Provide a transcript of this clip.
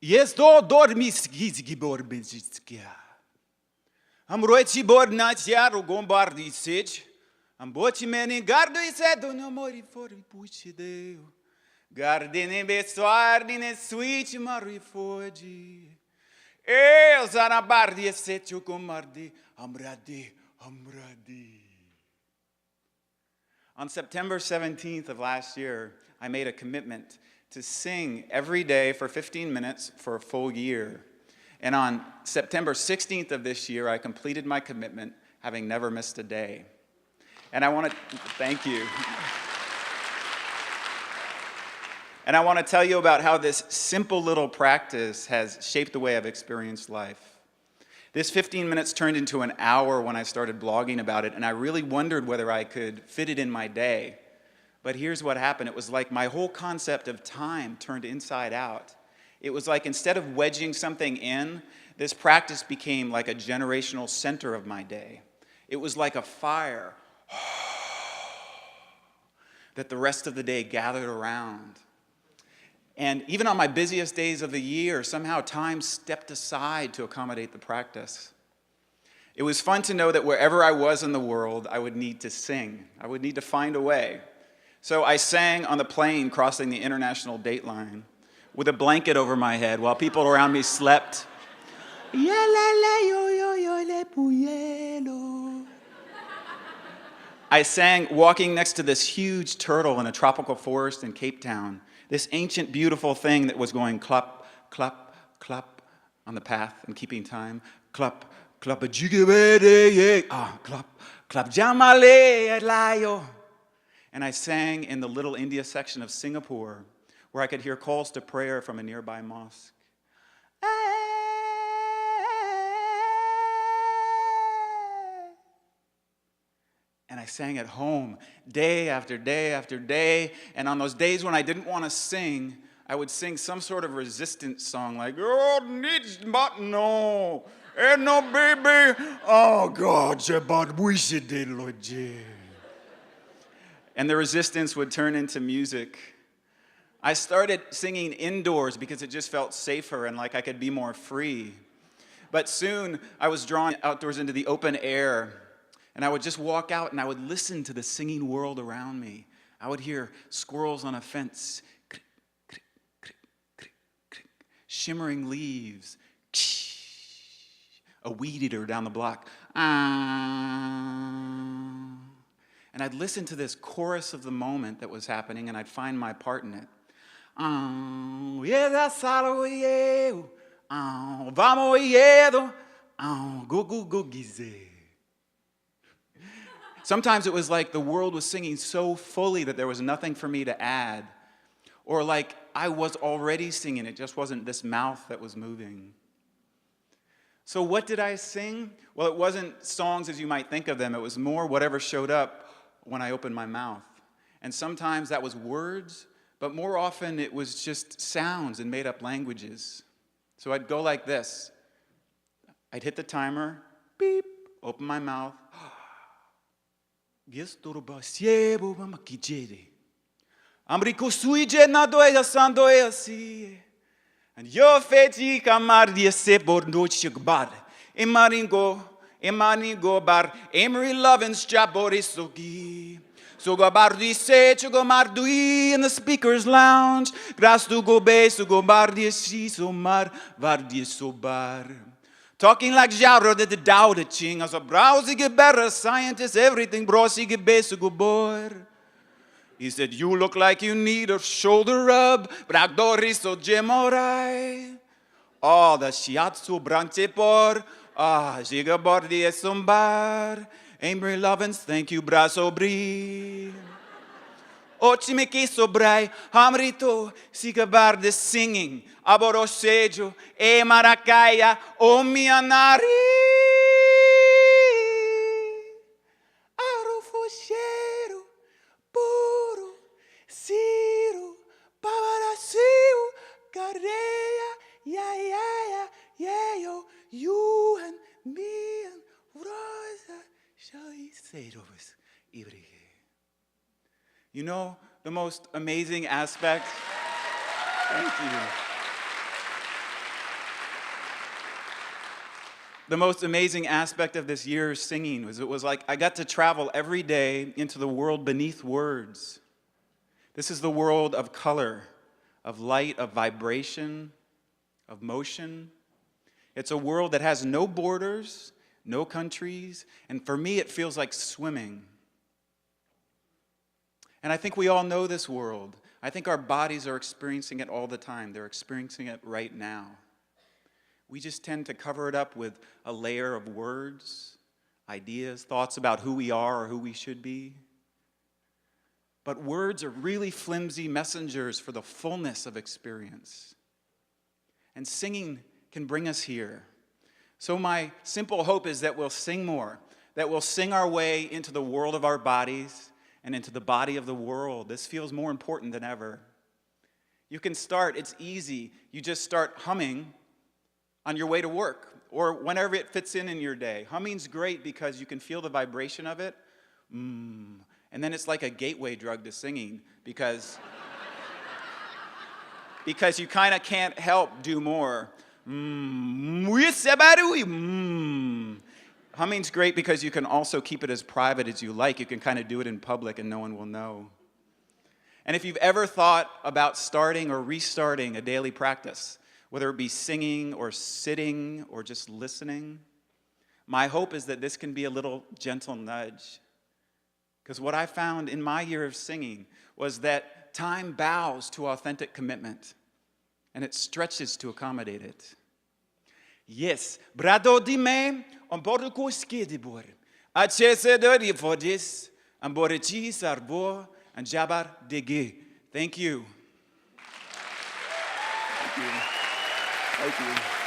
Jest to dormiski borbizkia. Am roici bornatia rugombardi sich. Am boci meni gardo I sedo no mori fori puci deu. Gardine besuardine suici mari fogi. E zanabardi e setiu comardi amradi. On September 17th of last year, I made a commitment to sing every day for 15 minutes for a full year. And on September 16th of this year, I completed my commitment, having never missed a day. And I want to thank you. And I want to tell you about how this simple little practice has shaped the way I've experienced life. This 15 minutes turned into an hour when I started blogging about it, and I really wondered whether I could fit it in my day. But here's what happened. It was like my whole concept of time turned inside out. It was like instead of wedging something in, this practice became like a generational center of my day. It was like a fire that the rest of the day gathered around. And even on my busiest days of the year, somehow time stepped aside to accommodate the practice. It was fun to know that wherever I was in the world, I would need to sing. I would need to find a way. So I sang on the plane crossing the international date line with a blanket over my head while people around me slept. I sang walking next to this huge turtle in a tropical forest in Cape Town, this ancient, beautiful thing that was going clop, clop, clop on the path and keeping time. Clop, clop, clop, clop, jamale, and I sang in the Little India section of Singapore, where I could hear calls to prayer from a nearby mosque. And I sang at home day after day after day. And on those days when I didn't want to sing, I would sing some sort of resistance song like, oh, needs but no, and no baby, oh God, and the resistance would turn into music. I started singing indoors because it just felt safer and like I could be more free. But soon I was drawn outdoors into the open air. And I would just walk out and I would listen to the singing world around me. I would hear squirrels on a fence, crick, crick, crick, crick, crick, shimmering leaves, a weed eater down the block. And I'd listen to this chorus of the moment that was happening and I'd find my part in it. Sometimes it was like the world was singing so fully that there was nothing for me to add. Or like I was already singing, it just wasn't this mouth that was moving. So what did I sing? Well, it wasn't songs as you might think of them. It was more whatever showed up when I opened my mouth. And sometimes that was words, but more often it was just sounds and made-up languages. So I'd go like this. I'd hit the timer, beep, open my mouth. And yo feti kamardi se bordo chigbar emaringo bar emery lovins jaborisogi so go bardi se go mardui in the speaker's lounge gras to go be so go bardi si so mar vardi so bar. Talking like Jaro did the Tao Te Ching as a browsy get better scientist, everything brosy get basic boy. He said, you look like you need a shoulder rub, Bragdori so gemorai. Oh, the shiatsu brante por, jiga bordi esumbar. Amory Lovins, thank you, braso bri. Ochimeki sobrai, hamrito, sikabar the singing, aborosejo, e maracaya, o mianari. Arofocheiro, puro, ciro, pavarasiu, careia, yo, you and me and Rosa, shall we say to us, Ibrige. You know the most amazing aspect? Thank you. The most amazing aspect of this year's singing was it was like I got to travel every day into the world beneath words. This is the world of color, of light, of vibration, of motion. It's a world that has no borders, no countries, and for me it feels like swimming. And I think we all know this world. I think our bodies are experiencing it all the time. They're experiencing it right now. We just tend to cover it up with a layer of words, ideas, thoughts about who we are or who we should be. But words are really flimsy messengers for the fullness of experience. And singing can bring us here. So my simple hope is that we'll sing more, that we'll sing our way into the world of our bodies and into the body of the world. This feels more important than ever. You can start, it's easy. You just start humming on your way to work or whenever it fits in your day. Humming's great because you can feel the vibration of it. And then it's like a gateway drug to singing because you kind of can't help do more. Humming's great because you can also keep it as private as you like. You can kind of do it in public and no one will know. And if you've ever thought about starting or restarting a daily practice, whether it be singing or sitting or just listening, my hope is that this can be a little gentle nudge. Because what I found in my year of singing was that time bows to authentic commitment, and it stretches to accommodate it. Yes, brado di me, on bordo skidibor, a chesedori for this, and borichi sarbo, and jabar digi. Thank you. Thank you. Thank you.